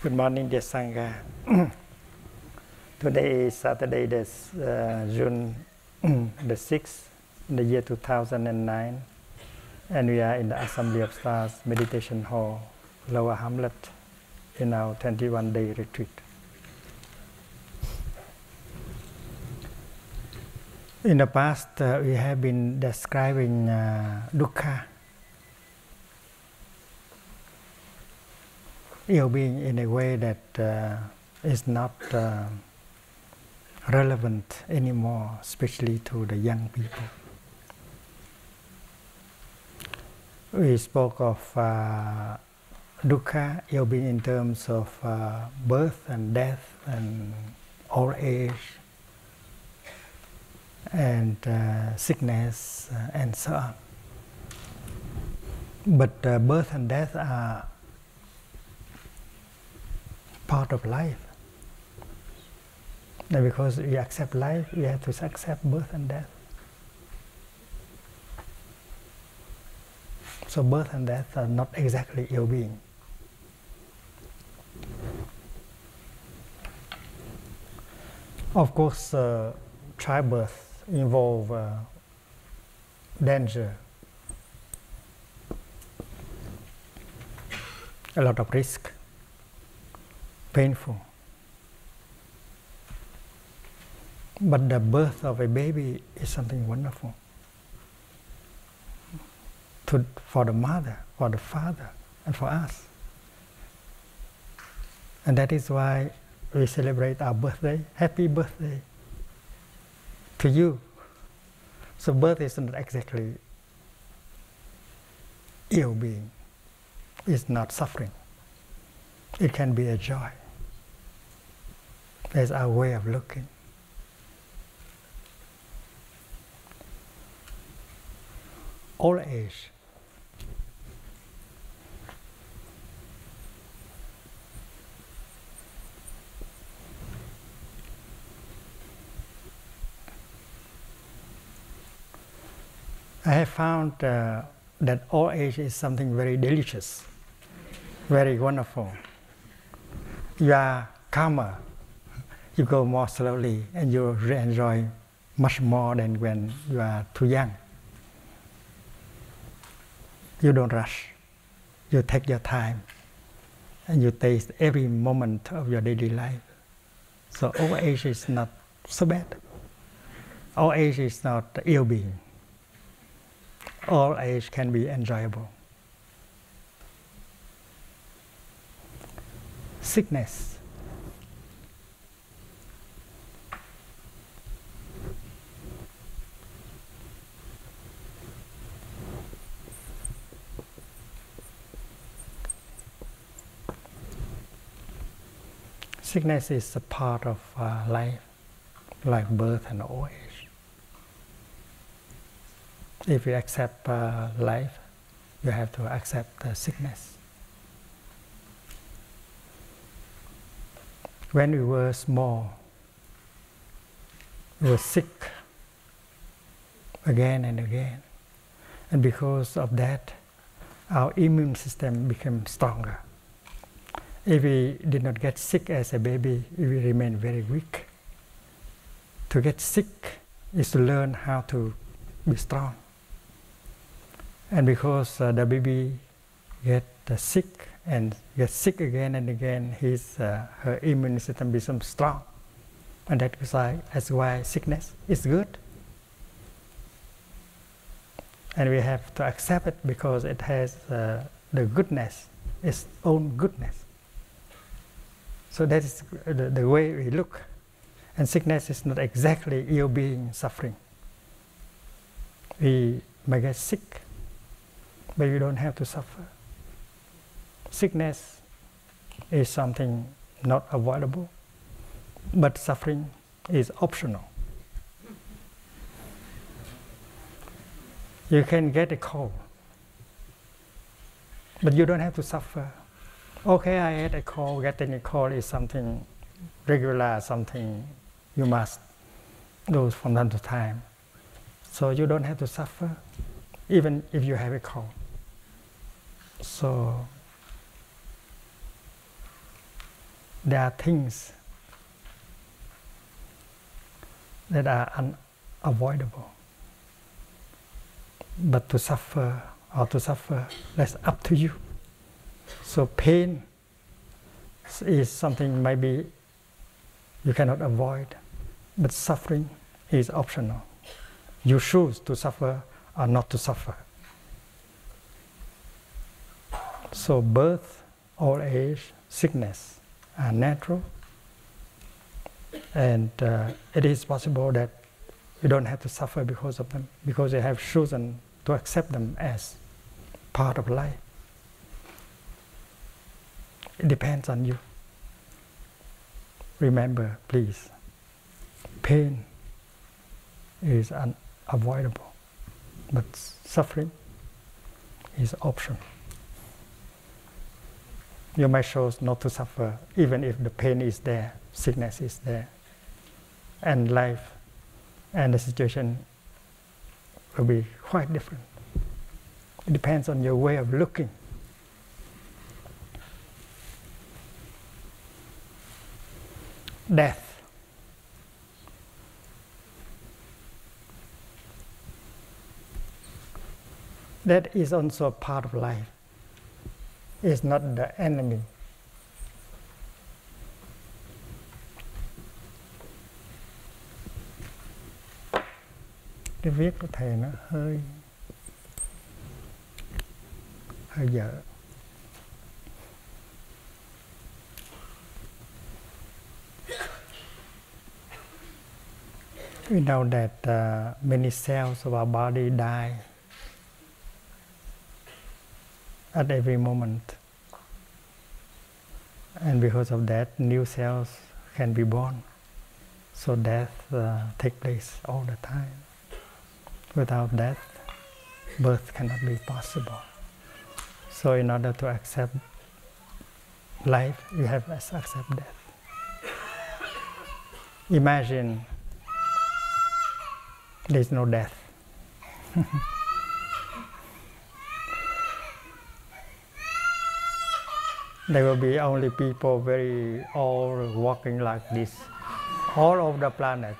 Good morning, dear Sangha. Today is Saturday, June the 6th, in the year 2009, and we are in the Assembly of Stars Meditation Hall, Lower Hamlet, in our 21-day retreat. In the past, we have been describing dukkha, ill-being, in a way that is not relevant anymore, especially to the young people. We spoke of dukkha, ill-being, in terms of birth and death and old age and sickness and so on. But birth and death are part of life. And because we accept life, we have to accept birth and death. So birth and death are not exactly ill-being. Of course, childbirth involves danger, a lot of risk, painful. But the birth of a baby is something wonderful for the mother, for the father, and for us. And that is why we celebrate our birthday. Happy birthday to you. So birth is not exactly ill-being. It's not suffering. It can be a joy. That's our way of looking. Old age. I have found that old age is something very delicious, very wonderful. You are calmer, you go more slowly, and you enjoy much more than when you are too young. You don't rush, you take your time, and you taste every moment of your daily life. So old age is not so bad. Old age is not ill-being. Old age can be enjoyable. Sickness. Sickness is a part of life, like birth and old age. If you accept life, you have to accept sickness. When we were small, we were sick again and again. And because of that, our immune system became stronger. If we did not get sick as a baby, we will remain very weak. To get sick is to learn how to be strong. And because the baby gets sick and gets sick again and again, her immune system becomes strong. And that's why sickness is good. And we have to accept it because it has the goodness, its own goodness. So that is the way we look. And sickness is not exactly ill-being, suffering. We may get sick, but you don't have to suffer. Sickness is something not avoidable, but suffering is optional. You can get a cold, but you don't have to suffer. Okay, I had a cold. Getting a cold is something regular, something you must do from time to time. So you don't have to suffer, even if you have a cold. So there are things that are unavoidable. But to suffer or to suffer, that's up to you. So pain is something maybe you cannot avoid, but suffering is optional. You choose to suffer or not to suffer. So birth, old age, sickness are natural, and it is possible that you don't have to suffer because of them, because you have chosen to accept them as part of life. It depends on you. Remember, please, pain is unavoidable, but suffering is optional. You may choose not to suffer, even if the pain is there, sickness is there, and life and the situation will be quite different. It depends on your way of looking. Death. That is also a part of life. It's not the enemy. Cái viết của thầy nó hơi dở. We know that many cells of our body die at every moment, and because of that, new cells can be born. So death takes place all the time. Without death, birth cannot be possible. So in order to accept life, you have to accept death. Imagine there is no death. There will be only people very old walking like this all over the planet.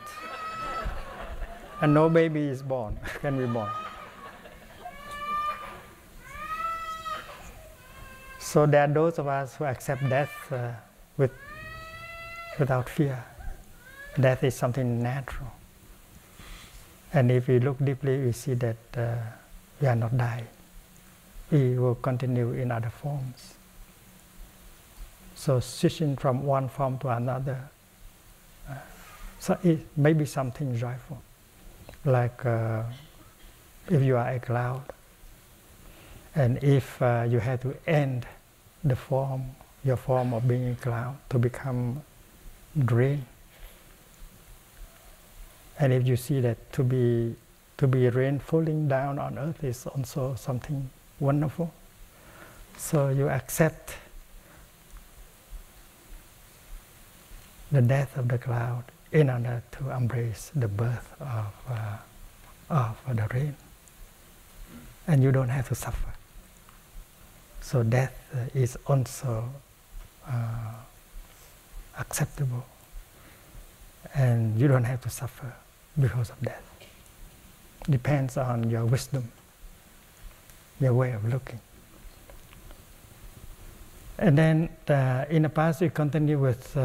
And no baby is born, can be born. So there are those of us who accept death without fear. Death is something natural. And if we look deeply, we see that we are not dying. We will continue in other forms. So switching from one form to another, so it may be something joyful. Like if you are a cloud, and if you have to end your form of being a cloud to become rain, and if you see that to be rain falling down on earth is also something wonderful, so you accept the death of the cloud in order to embrace the birth of the rain. And you don't have to suffer. So death is also acceptable. And you don't have to suffer because of death. Depends on your wisdom, your way of looking. And then in the past we continue with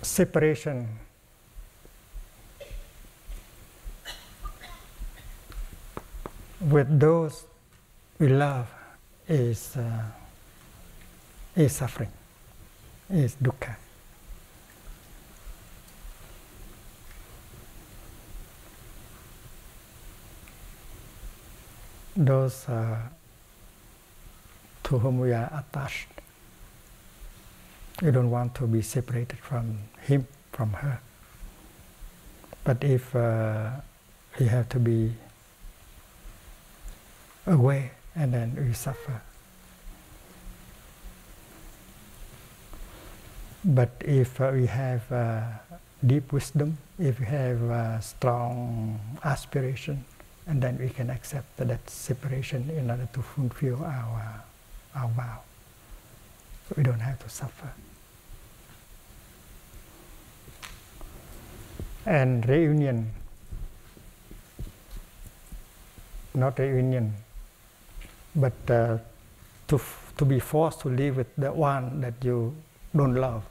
separation. With those we love is suffering, is dukkha. Those to whom we are attached, we don't want to be separated from him, from her. But if we have to be away, and then we suffer. But if we have deep wisdom, if we have strong aspiration, and then we can accept that separation in order to fulfill our vow. So we don't have to suffer. And reunion, not reunion, but to be forced to live with the one that you don't love,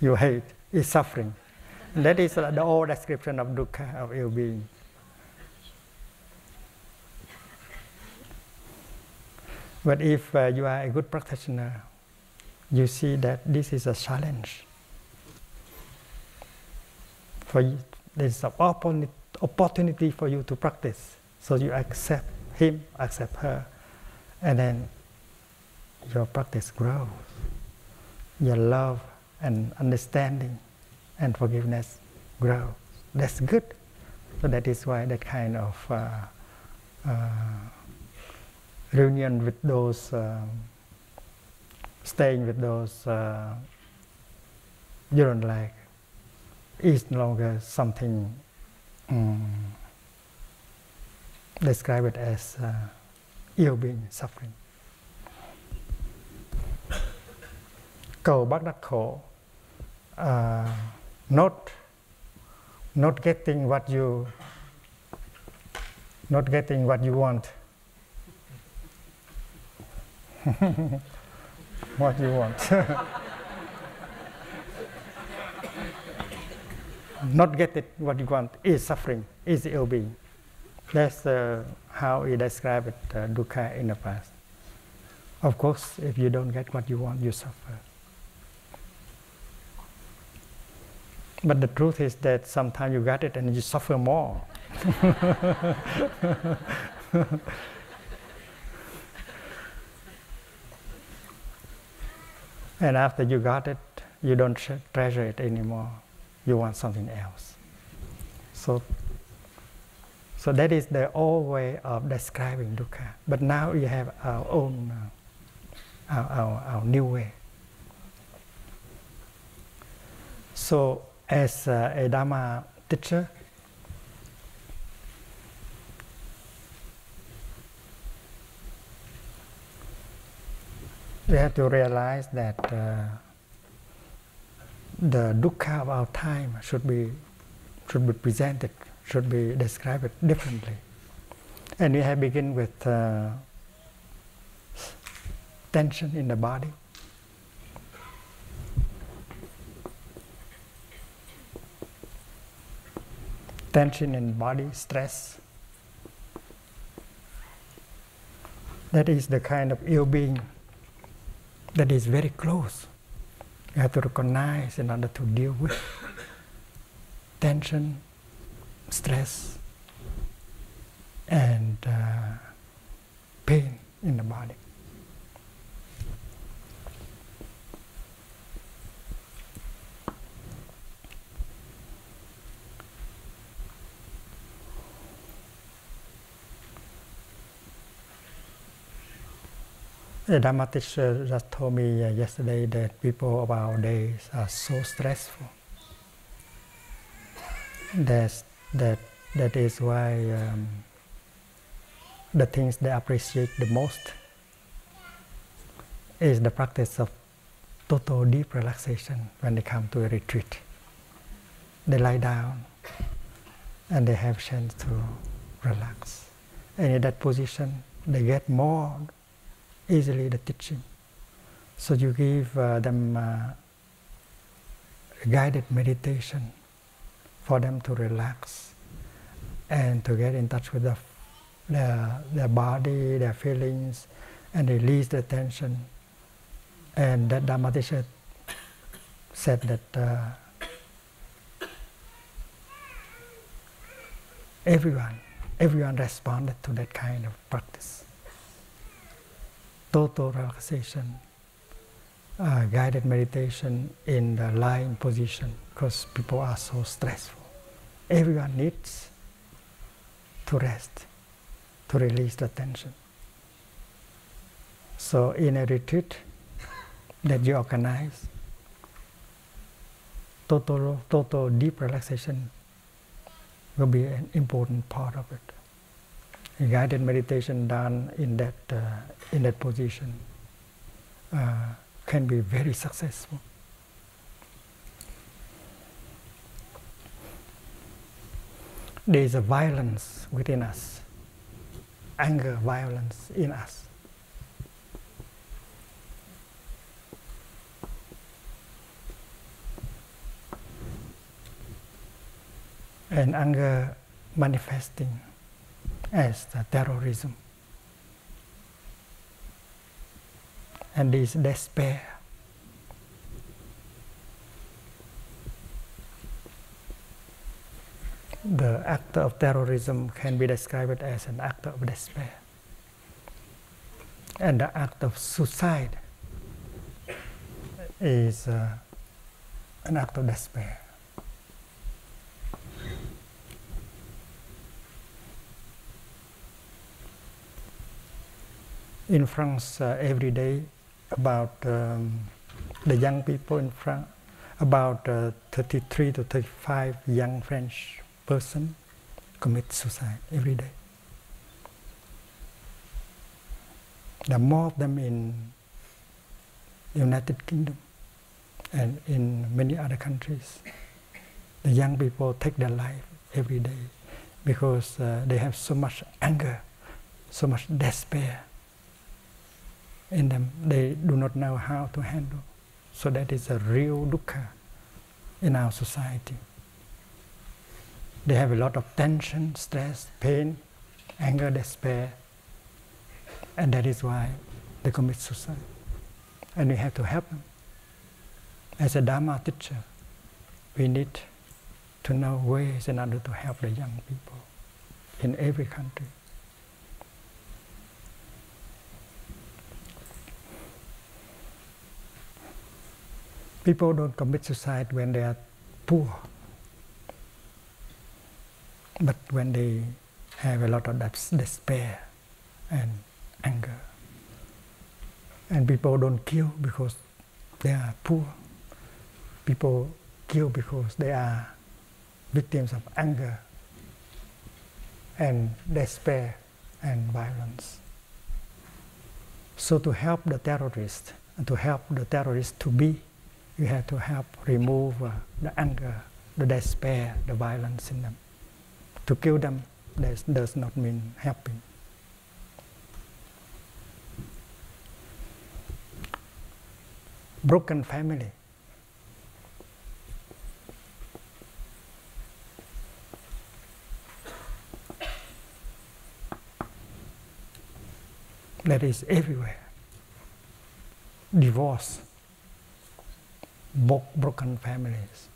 you hate, is suffering. And that is the old description of dukkha, of ill-being. But if you are a good practitioner, you see that this is a challenge. For you, there is an opportunity for you to practice. So you accept him, accept her, and then your practice grows. Your love and understanding and forgiveness grow. That's good. So that is why that kind of reunion with those, staying with those you don't like, is no longer something describe it as ill-being, suffering. Cầu bắt đắc khổ, not getting what you want. What you want. Not getting what you want is suffering, is ill-being. That's how he described it, dukkha in the past. Of course, if you don't get what you want, you suffer. But the truth is that sometimes you got it and you suffer more. And after you got it, you don't treasure it anymore. You want something else. So that is the old way of describing dukkha. But now we have our own, our new way. So as a Dhamma teacher, we have to realize that the dukkha of our time should be presented, should be described differently. And we have begin with tension in the body. Tension in body, stress. That is the kind of ill-being that is very close. You have to recognize in order to deal with tension, stress, and pain in the body. The Dhamma teacher just told me yesterday that people of our days are so stressful. That is why the things they appreciate the most is the practice of total deep relaxation when they come to a retreat. They lie down and they have chance to relax. And in that position, they get more easily the teaching. So you give them guided meditation for them to relax and to get in touch with their body, their feelings, and release the tension. And that Dhamma teacher said that everyone responded to that kind of practice. Total relaxation, guided meditation in the lying position, because people are so stressful. Everyone needs to rest, to release the tension. So in a retreat that you organize, total deep relaxation will be an important part of it. A guided meditation done in that position can be very successful. There is a violence within us, anger, violence in us. And anger manifesting as terrorism. And this despair. The act of terrorism can be described as an act of despair. And the act of suicide is an act of despair. In France, every day, about the young people in France, about 33 to 35 young French person commit suicide every day. There are more of them in the United Kingdom and in many other countries. The young people take their life every day because they have so much anger, so much despair in them. They do not know how to handle. So that is a real dukkha in our society. They have a lot of tension, stress, pain, anger, despair, and that is why they commit suicide. And we have to help them. As a Dharma teacher, we need to know ways in order to help the young people in every country. People don't commit suicide when they are poor, but when they have a lot of despair and anger. And people don't kill because they are poor. People kill because they are victims of anger and despair and violence. So to help the terrorists, and to help the terrorists to be, you have to help remove the anger, the despair, the violence in them. To kill them does not mean helping. Broken family. That is everywhere. Divorce. Broken families.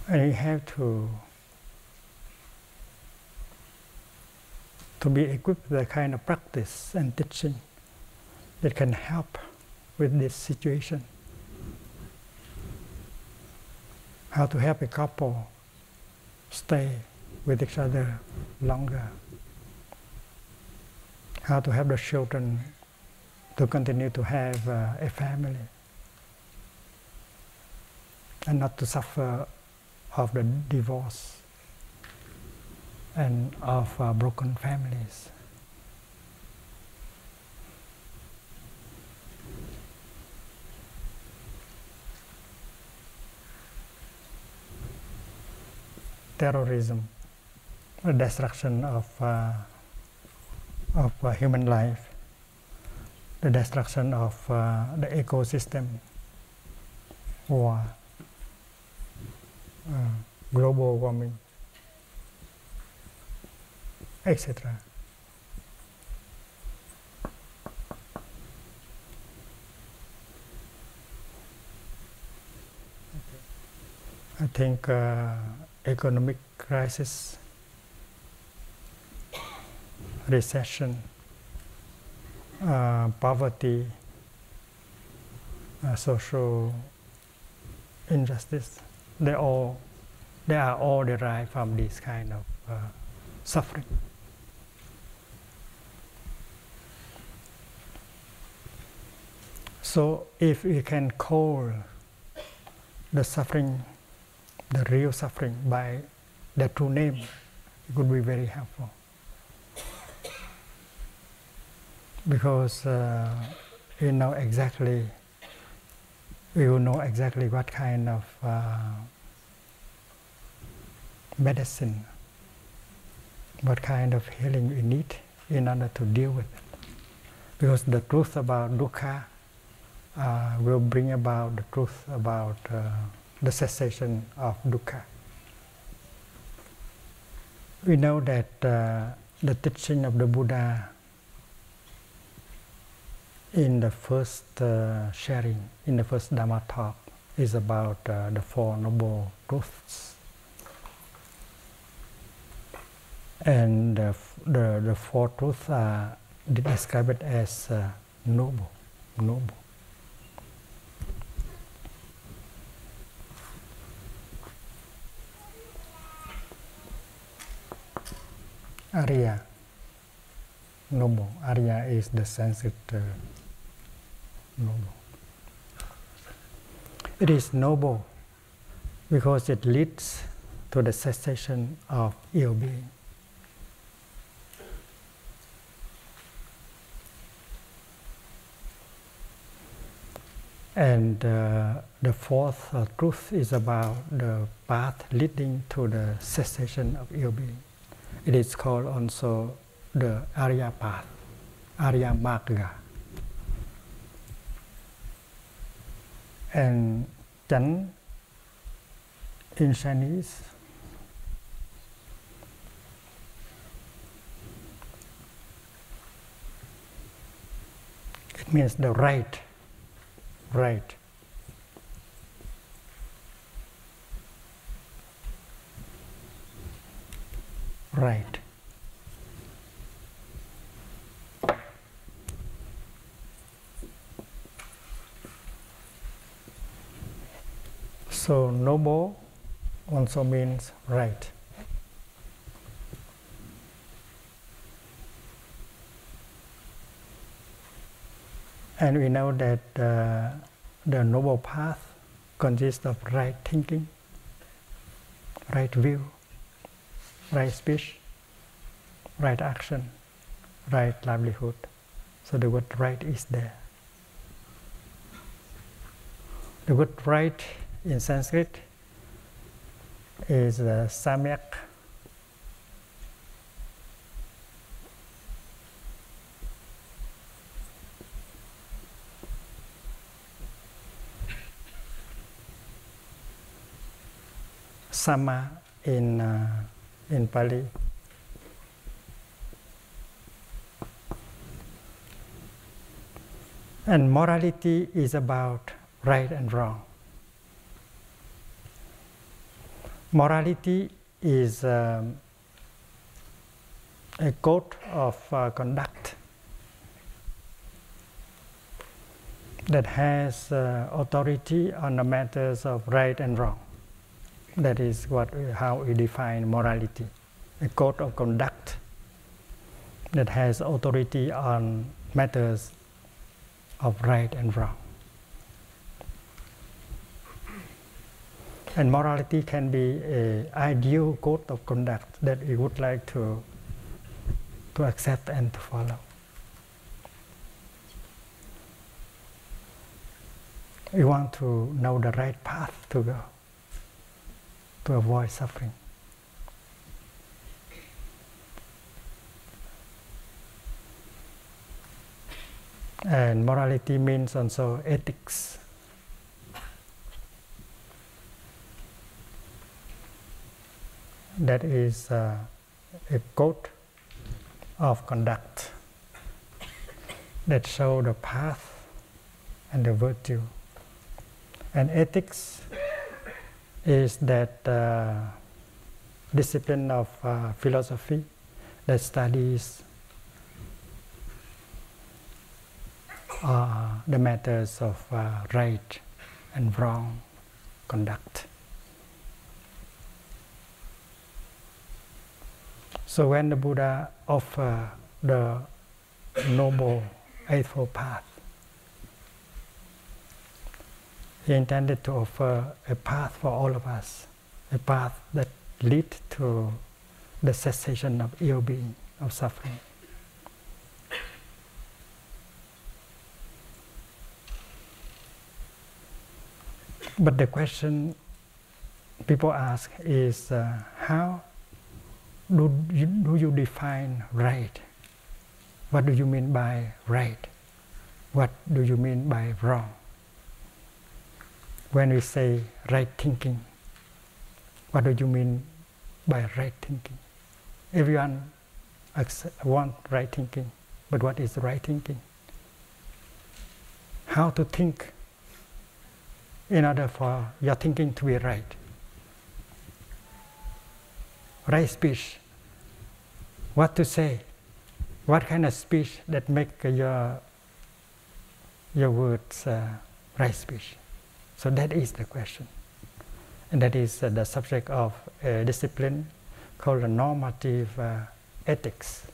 And you have to be equipped with the kind of practice and teaching that can help with this situation. How to help a couple stay with each other longer. How to help the children to continue to have a family and not to suffer of the divorce and of broken families. Terrorism, the destruction of human life, the destruction of the ecosystem, war, global warming, etc. I think economic crisis, recession, poverty, social injustice, they all they are all derived from this kind of suffering. So if we can call the suffering, the real suffering, by the true name, it would be very helpful. Because we will know exactly what kind of medicine, what kind of healing we need in order to deal with it. Because the truth about dukkha will bring about the truth about the cessation of dukkha. We know that the teaching of the Buddha in the first sharing, in the first Dhamma talk, is about the Four Noble Truths. And the Four Truths are described as noble. Arya, noble. Arya is the Sanskrit noble. It is noble because it leads to the cessation of ill being. And the fourth truth is about the path leading to the cessation of ill being. It is called also the Arya path, Arya Magga. And chánh in Chinese it means the right. Right. So noble also means right. And we know that the noble path consists of right thinking, right view, right speech, right action, right livelihood. So the word right is there. The word right in Sanskrit is samyak. Sama in Pali. And morality is about right and wrong. Morality is a code of conduct that has authority on the matters of right and wrong. That is how we define morality, a code of conduct that has authority on matters of right and wrong. And morality can be an ideal code of conduct that we would like to accept and to follow. We want to know the right path to go, to avoid suffering. And morality means also ethics. That is a code of conduct that shows the path and the virtue. And ethics is that discipline of philosophy that studies the matters of right and wrong conduct. So when the Buddha offered the Noble Eightfold Path, he intended to offer a path for all of us, a path that leads to the cessation of ill being, of suffering. But the question people ask is, how do you define right? What do you mean by right? What do you mean by wrong? When we say right thinking, what do you mean by right thinking? Everyone wants right thinking, but what is right thinking? How to think in order for your thinking to be right? Right speech, what to say, what kind of speech that make your words right speech? So that is the question, and that is the subject of a discipline called the normative ethics.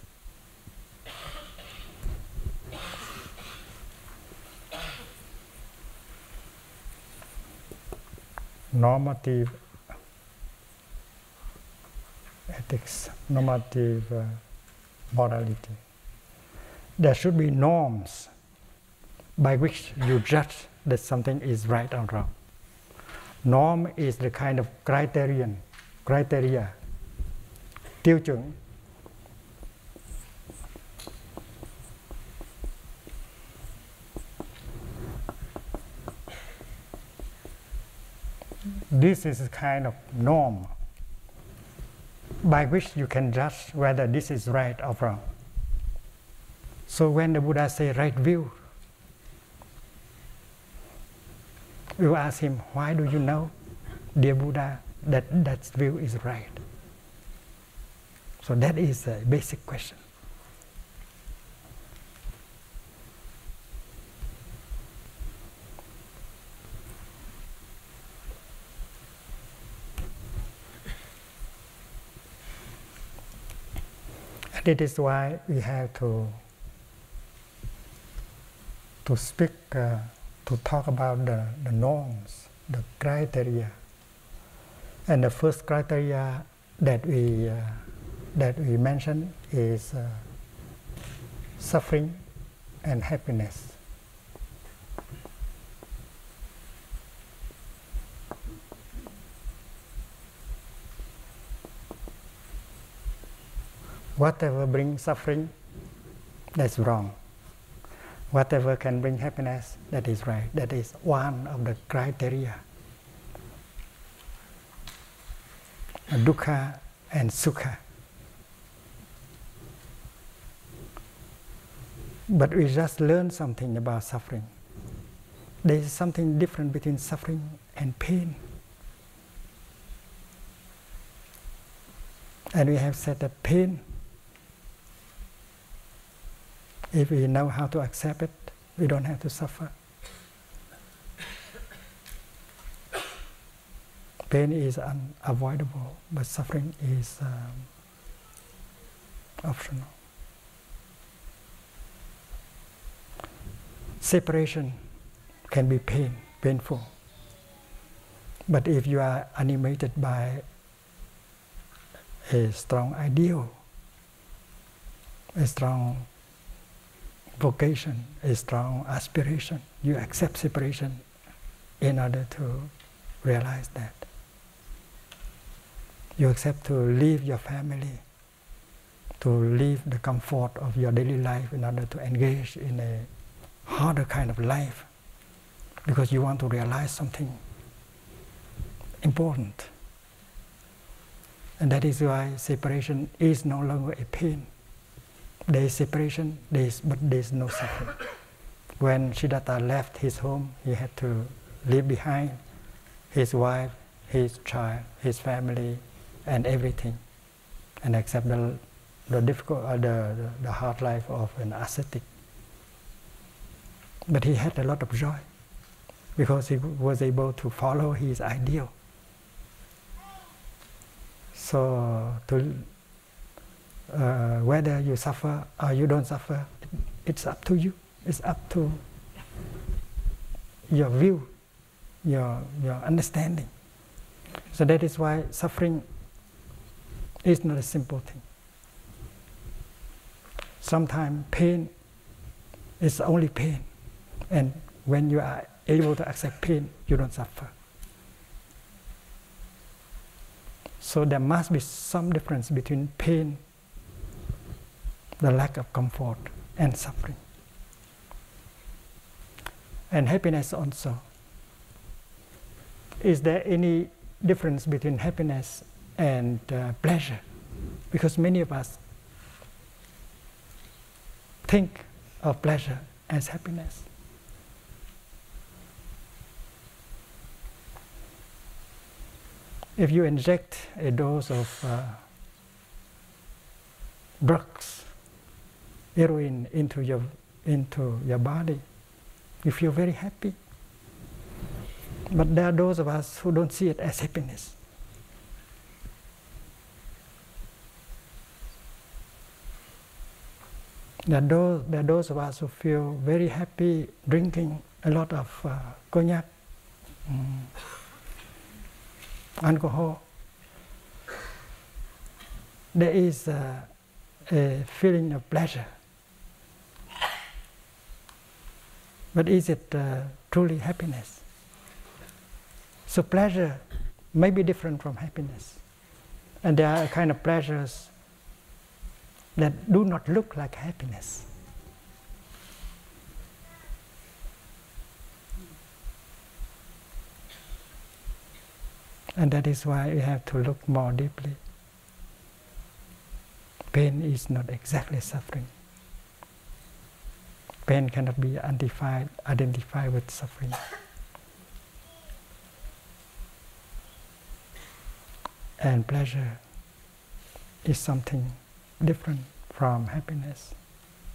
Normative ethics, normative morality. There should be norms by which you judge that something is right or wrong. Norm is the kind of criteria, tiêu chuẩn. This is a kind of norm by which you can judge whether this is right or wrong. So when the Buddha says right view, you ask him, why do you know, dear Buddha, that view is right? So that is a basic question. And it is why we have to speak, to talk about the norms, the criteria. And the first criteria that we mention is suffering and happiness. Whatever brings suffering, that's wrong. Whatever can bring happiness, that is right. That is one of the criteria. Dukkha and sukha. But we just learn something about suffering. There is something different between suffering and pain. And we have said that pain, if we know how to accept it, we don't have to suffer. Pain is unavoidable, but suffering is optional. Separation can be painful. But if you are animated by a strong ideal, a strong vocation, a strong aspiration, you accept separation in order to realize that. You accept to leave your family, to leave the comfort of your daily life in order to engage in a harder kind of life, because you want to realize something important. And that is why separation is no longer a pain. There is separation, but there is no suffering. When Siddhartha left his home, he had to leave behind his wife, his child, his family, and everything, and accept the difficult, the hard life of an ascetic. But he had a lot of joy because he was able to follow his ideal. So whether you suffer or you don't suffer, it's up to you. It's up to your view, your understanding. So that is why suffering is not a simple thing. Sometimes pain is only pain, and when you are able to accept pain, you don't suffer. So there must be some difference between pain, the lack of comfort, and suffering. And happiness also. Is there any difference between happiness and pleasure? Because many of us think of pleasure as happiness. If you inject a dose of drugs, heroin into your body, you feel very happy. But there are those of us who don't see it as happiness. There are those of us who feel very happy drinking a lot of cognac, alcohol. There is a feeling of pleasure. But is it truly happiness? So pleasure may be different from happiness. And there are kind of pleasures that do not look like happiness. And that is why we have to look more deeply. Pain is not exactly suffering. Pain cannot be identified with suffering. And pleasure is something different from happiness.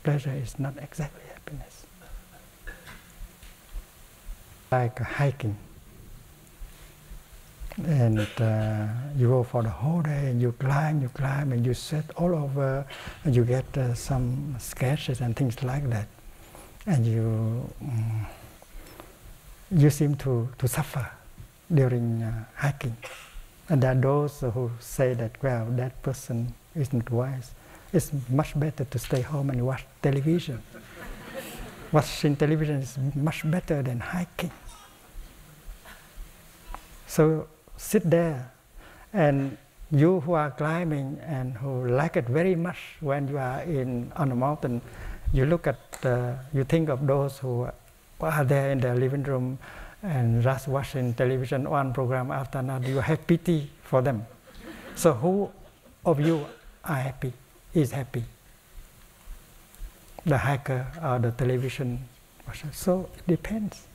Pleasure is not exactly happiness. Like hiking. And you go for the whole day and you climb and you sweat all over, and you get some sketches and things like that. And you seem to suffer during hiking. And there are those who say that, well, that person is not wise. It's much better to stay home and watch television. Watching television is much better than hiking. So sit there, and you who are climbing and who like it very much when you are on a mountain, you look at, you think of those who are there in their living room and just watching television one program after another. You have pity for them. So who of you are happy, is happy? The hiker or the television watcher? So it depends.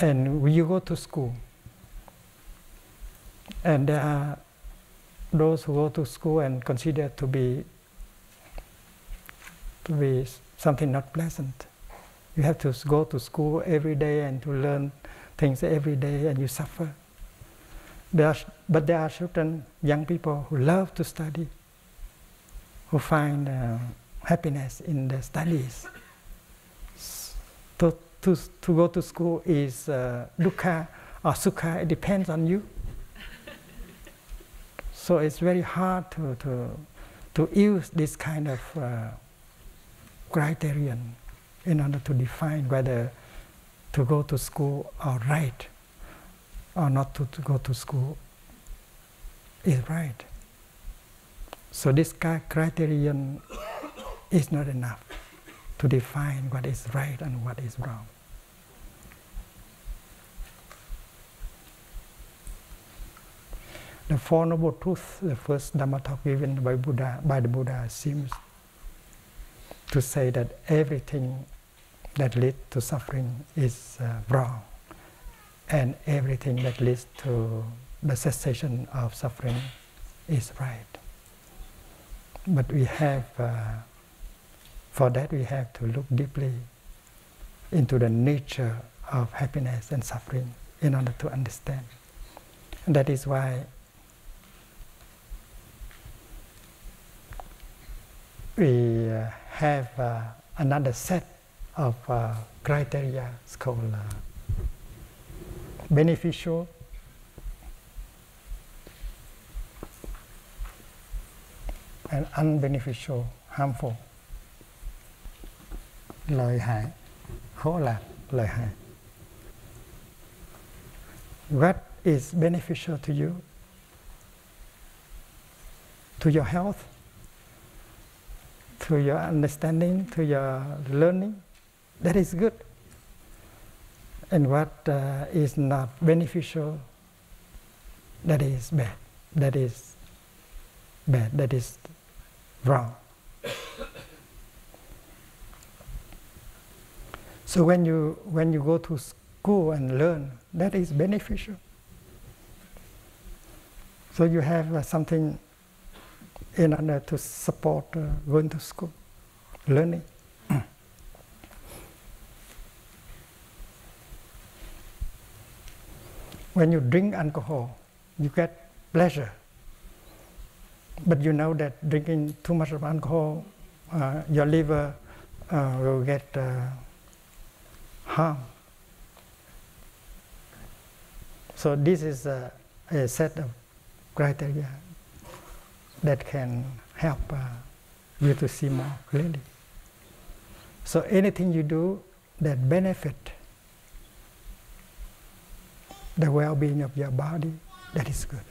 And when you go to school, and there are those who go to school and consider to be something not pleasant. You have to go to school every day and to learn things every day, and you suffer. But there are certain young people who love to study, who find happiness in their studies. To go to school is dukkha or sukha. It depends on you. So it's very hard to use this kind of criterion in order to define whether to go to school or right, or not to go to school is right. So this criterion is not enough to define what is right and what is wrong. The Four Noble Truths, the first Dhamma talk given by the Buddha, seems to say that everything that leads to suffering is wrong, and everything that leads to the cessation of suffering is right. But we have, for that we have to look deeply into the nature of happiness and suffering in order to understand. And that is why we have another set of criteria. It's called beneficial, and unbeneficial, harmful. Lợi hại, khổ lạc, lợi hại. What is beneficial to you? To your health? To your understanding, to your learning? That is good. And what is not beneficial? That is bad. That is bad. That is wrong. So when you go to school and learn, that is beneficial. So you have something in order to support going to school, learning. When you drink alcohol, you get pleasure. But you know that drinking too much of alcohol, your liver will get harm. So this is a set of criteria that can help you to see more clearly. So anything you do that benefit the well-being of your body, that is good,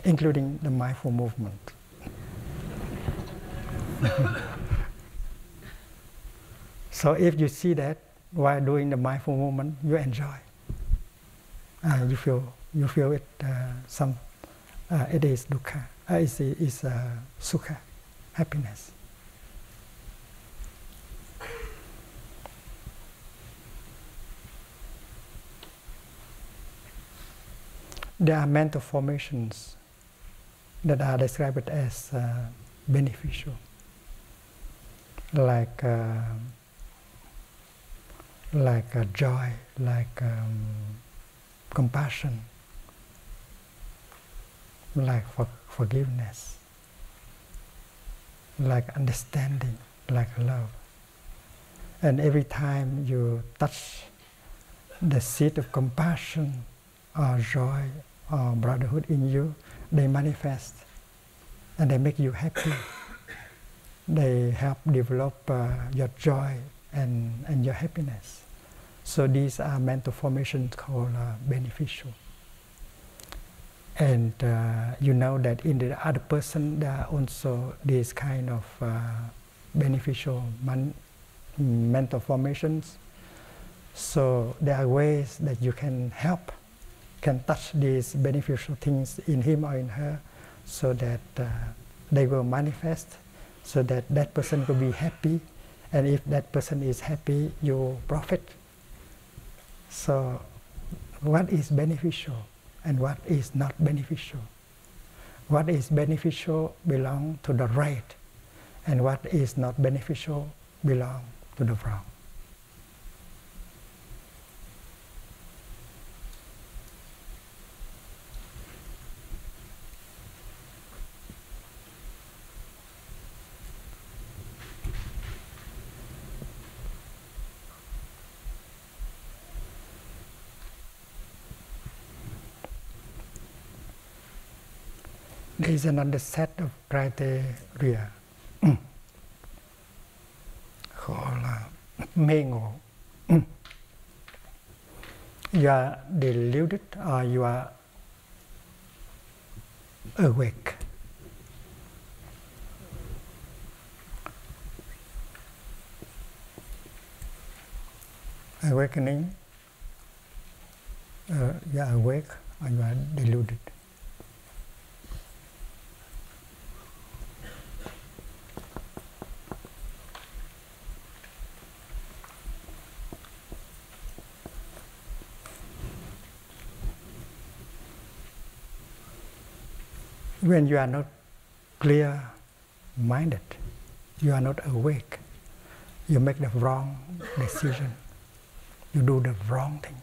including the mindful movement. So if you see that while doing the mindful movement, you enjoy. You feel it. It is dukkha. It's sukha, happiness. There are mental formations that are described as beneficial, like joy, like compassion, like forgiveness, like understanding, like love. And every time you touch the seed of compassion or joy or brotherhood in you, they manifest and they make you happy. They help develop your joy and your happiness. So these are mental formations called beneficial. And you know that in the other person there are also these kind of beneficial mental formations. So there are ways that you can help, can touch these beneficial things in him or in her, so that they will manifest, so that that person will be happy. And if that person is happy, you profit. So what is beneficial and what is not beneficial? What is beneficial belongs to the right, and what is not beneficial belongs to the wrong. There is another set of criteria called mê ngộ. You are deluded or you are awake. Awakening, you are awake or you are deluded. When you are not clear-minded, you are not awake, you make the wrong decision, you do the wrong thing.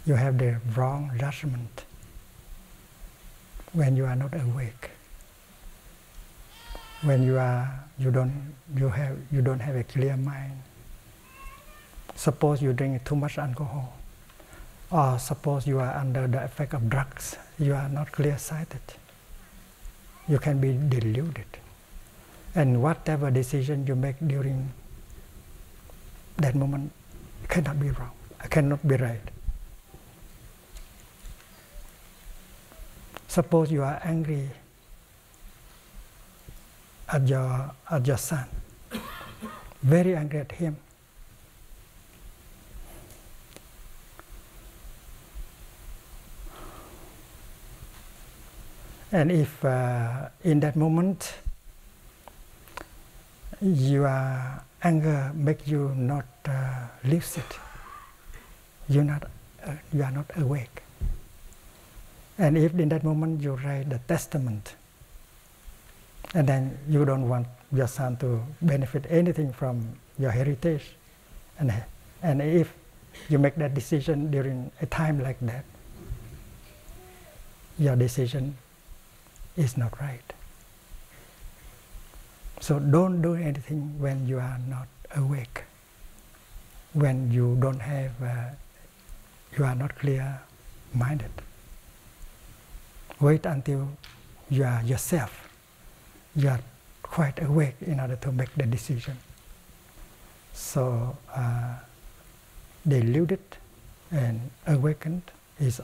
You have the wrong judgment when you are not awake. When you don't have a clear mind. Suppose you drink too much alcohol, or suppose you are under the effect of drugs, you are not clear-sighted. You can be deluded. And whatever decision you make during that moment cannot be wrong, cannot be right. Suppose you are angry at your son, very angry at him. And if in that moment your anger makes you not lucid, you are not awake. And if in that moment you write the testament, and then you don't want your son to benefit anything from your heritage, and if you make that decision during a time like that, your decision is not right. So don't do anything when you are not awake, when you don't have, you are not clear-minded. Wait until you are yourself, you are quite awake in order to make the decision. So deluded and awakened is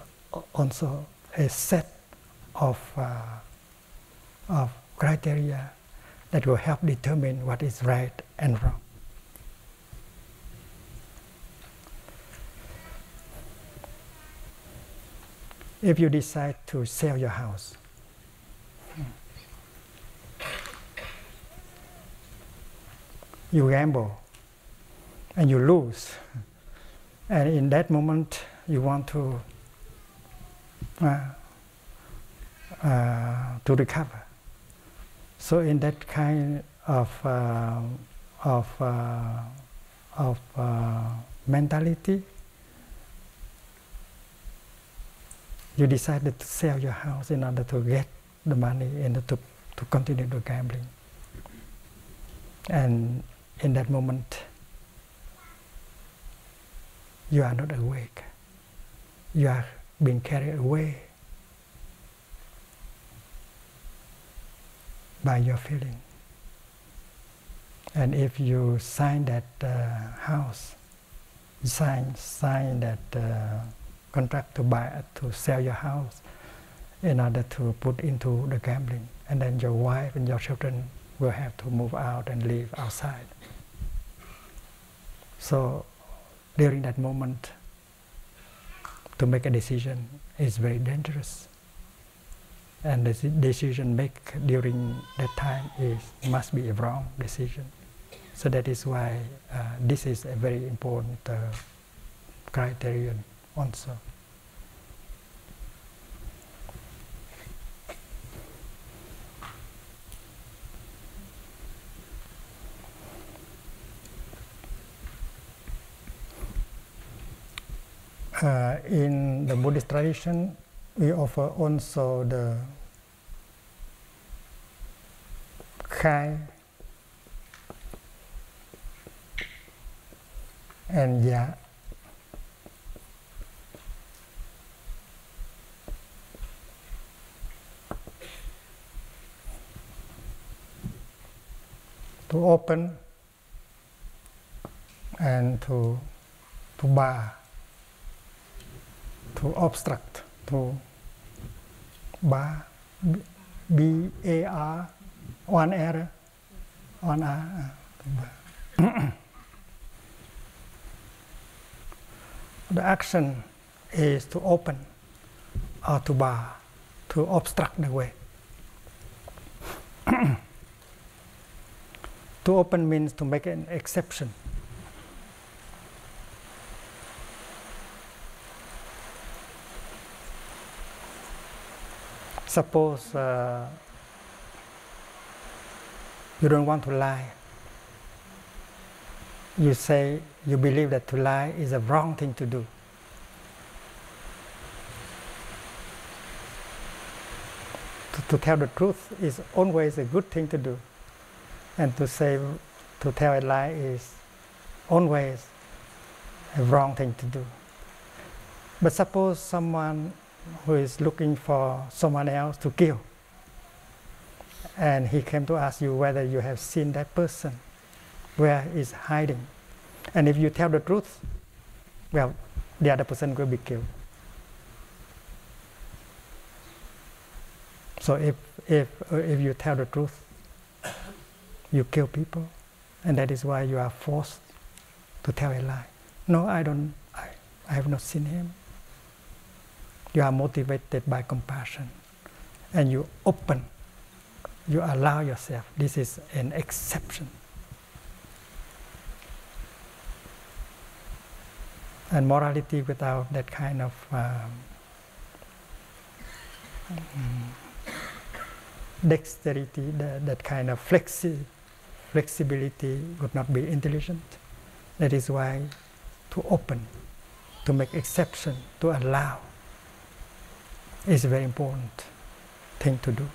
also a set of criteria that will help determine what is right and wrong. If you decide to sell your house, you gamble and you lose, and in that moment you want to recover. So in that kind of mentality, you decided to sell your house in order to get the money and to continue the gambling. And in that moment, you are not awake. You are being carried away by your feeling. And if you sign that house, sign that contract to sell your house in order to put into the gambling, and then your wife and your children will have to move out and live outside. So during that moment, to make a decision is very dangerous. And the decision made during that time must be a wrong decision. So that is why this is a very important criterion also. In the Buddhist tradition, we offer also the khai and ya. To open and to bar, to obstruct, to bar, B-A-R, one R, one R, to bar. The action is to open or to bar, to obstruct the way. To open means to make an exception. Suppose you don't want to lie. You say you believe that to lie is a wrong thing to do. to tell the truth is always a good thing to do, and to tell a lie is always a wrong thing to do. But suppose someone who is looking for someone else to kill, and he came to ask you whether you have seen that person, where he's hiding. And if you tell the truth, well, the other person will be killed. So if you tell the truth, you kill people, and that is why you are forced to tell a lie. No, I have not seen him. You are motivated by compassion, and you open, you allow yourself. This is an exception. And morality without that kind of dexterity, that kind of flexibility would not be intelligent. That is why to open, to make exception, to allow is a very important thing to do.